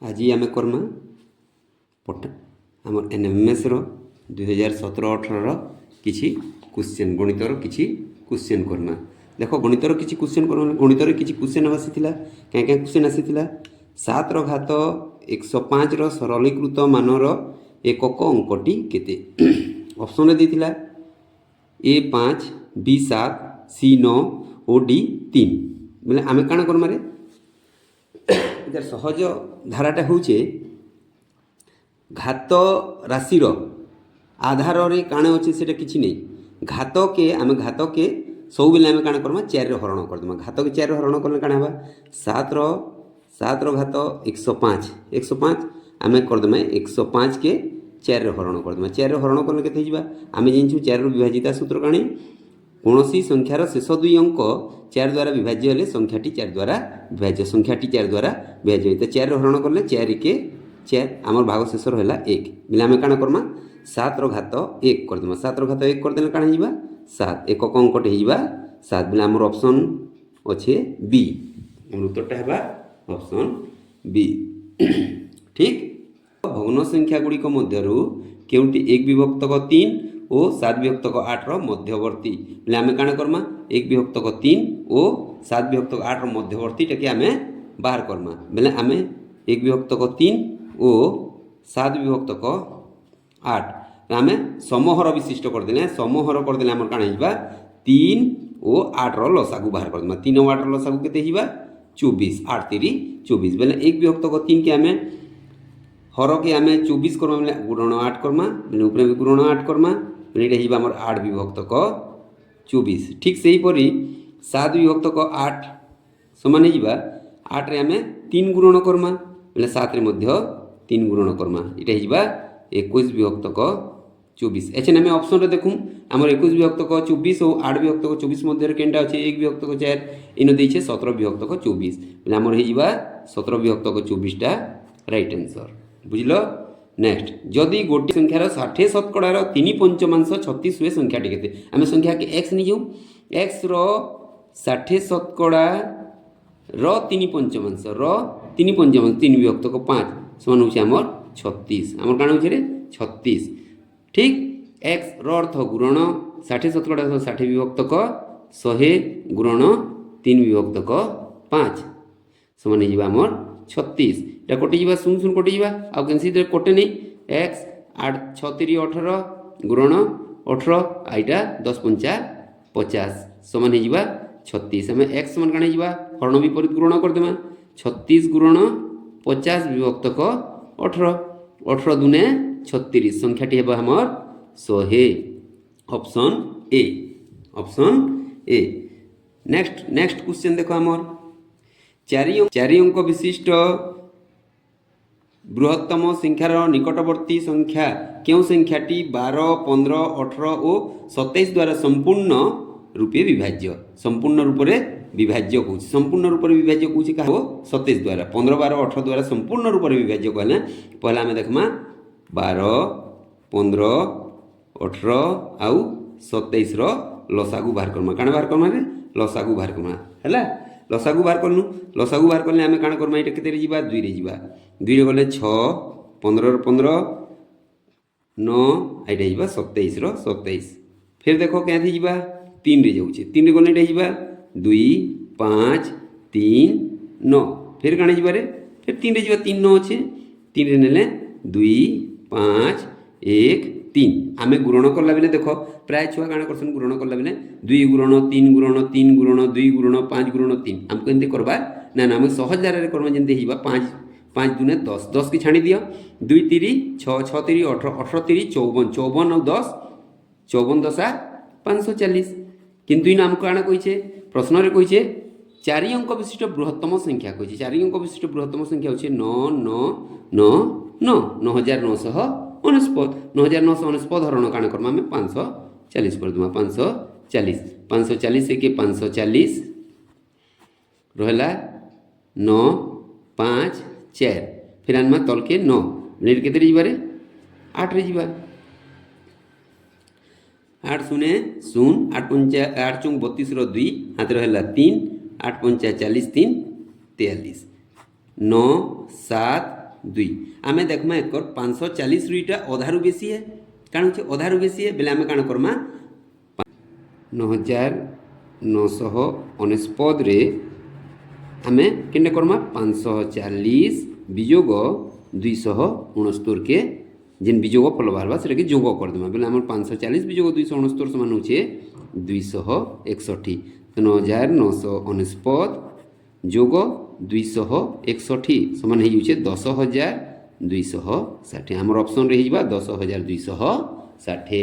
आज आम करमा पटा आम एनएमएस 2017-18 किसी क्वेश्चन गणितर किसी क्वेश्चन करमा। देख गणितर किसी क्वेश्चन कर गणितर किसी क्वेश्चन आसाला क्या क्या क्वेश्चन आसाला 7 घात 105 सरलीकृत मानर एकक अंकटी केते ऑप्शन देता A5 B7 C9 और D3 बोले आम काण करमा रे इधर सहज धाराटा हूँ घात राशि आधार रे काण अच्छे से किसी नहीं घात के आम घात के सब बेले आम काण करमा 4 हरण करदमा घात के 4 हरण कले काण होगा 7 घात 105 आम करदमा 105 के 4 हरण करदमा 4 हरण कले केते हिबा आम जानछु 4 विभाजिता सूत्र काणी कौन संख्यार शेष 2 अंक 4 द्वारा विभाज्य हेले संख्याटी 4 द्वारा विभाज्य संख्याटी 4 द्वारा विभाज्य तो 4 हरण कले 4 के 4 आमर भाग शेष रहा 1 बोले आम काण करमा 7 घात 1 करदेमा 7 घात 1 करदेले काण होगा 7 एकक अंकटे होगा 7 बोले आमर ऑप्शन अच्छे बी उत्तरटा है ऑप्शन बी ठीक। भग्न संख्या गुड़िक मध्य केउटी 1 विभक्तक 3 और 7 विभक्तक 8 मध्यवर्ती बोले आम काण करमा 1 विभक्तक 3 और 7 विभक्तक 8 मध्यवर्ती टाके आम बाहर करमा बोले आम 1 विभक्तक 3 और 7 विभक्तक 8 आम समहर विशिष्ट करदे समहर करदे आम काण होगा 3 और 8 लसागु बाहर करदे 3 और 8 लसागु केते होगा 24 8 3 24 बोले 1 विभक्तक 3 के आम हर के आम 24 करमा बोले गुणन 8 करमा बोले ऊपर भी गुणन 8 करमा बोले ये आम 8 विभक्तक 24 ठीक से हीपरी 7 विभक्तक 8 समान होगा 8 रे आम 3 गुणन करमा बोले 7 रे मध्य 3 गुणन करमा ये होगा 21 विभक्तक 24 एछे आम ऑप्शन रे देखूँ आमर 21 विभक्तक 24 और 8 विभक्तक 24 मध्य केनटा अच्छे 1 विभक्तक 4 इन देछे 17 विभक्तक 24 बोले आमर होगा 17 विभक्तक 24 टा राइट आंसर बुझल। नेक्स्ट जदि गोटे संख्यार 60 शतकड़ार 3/5 36 हुए संख्याटी केते आम संख्या के एक्स नहीं जाऊँ एक्स रो 60 शतकड़ा रो 3/5 रो 3/5 3 विभक्तक 5 समान होचे आमर 36 आमर काण होचे रे 36 ठीक। एक्स रो अर्थ गुणन 60 शतकड़ा 60 विभक्तक 100 गुणन 3 विभक्तक 5 समान हो आमर 36 এটা কটি যা শূন্য শূন্য কটি যা আউ কেনসি কটে নেই एक्स 8 6 3 18 গুণন 18 আইটা 10 5 50 সমান হয়ে যা 36 আমি x সমান কানে যা হরণ বিপরীত গুণন করে দেমা 36 গুণন 50 বিভক্তক 18 18 দুনে 36 সংখ্যাটি হবে আমার 100 option A option A. Next question देखो आमर 4 अंक विशिष्ट बृहत्तम संख्यार निकटवर्ती संख्या क्यों संख्याटी 12 15 18 और 27 द्वारा संपूर्ण रूपे विभाज्य संपूर्ण रूप से विभाज्य कौन संपूर्ण रूप से विभाज्य कौन क्या 27 द्वारा 15 12 18 द्वारा संपूर्ण रूप से विभाज्य कहले पहला आम देखमा 12 15 18 आउ 27 लसागु बाहर करमा काण बाहर करमा रे लसागु बाहर करमा हैला लसागु बाहर कलु लसागु बाहर कले आम काण करमा ये केते जीवा 2 रे जीवा 2 रे गले 6 15 15 9 आइटा जीवा 27 27 फिर देखो क्या थी जीवा 3 रे जाउछे 3 रे गले एटा जीवा 2 5 3 9 फिर काण जीवा रे फिर 3 रे जीवा 3 9 अच्छे 3 रे नेले 2 5 1 3 आम गुणन कला बेले देख प्राय छुआ काण करछन गुणन कला बेले 2 गुणन 3 गुणन 3 गुणन 2 गुणन 5 गुणन 3 हमको एंती करबा ना ना हम सहज धारा रे करबा जेंती हिबा 5 5 दुने 10 10 की छाणी दियो 2 3 6 6 3 18 18 3 54 54 और 10 54 10 540 किंतु इन हमको काण कहिछे प्रश्न रे कहिछे 4 अंक विशिष्ट बृहत्तम संख्या कहिछे 4 अंक विशिष्ट बृहत्तम संख्या होछे 9 9 9 9 9999 9999 हरण काण करमा में 540 कर दूमा 540 540 के 540 रहला 9 5 4 फिर आनमा तल के 9 लेट केते रे जीवा रे 8 रे जीवा 8 शून्य 0 8 8 चुंग 32 रो 2 हाथ रहला 3 8 5 40 3 43 9 7 दुई आम देखमा एकर 540 रुईटा अधारू बेसी है काण होचे अधारू बेसी है बेले आम काण करमा 9999 रे आम के करमा 540 विजोग 269 के जेन विजोग फल बाहर से जोग करदेमा बोले आम 540 विजोग 269 समान हो 261 तो 9999 जोग 261 समान हो 10,260 आमर ऑप्शन रही 10,260।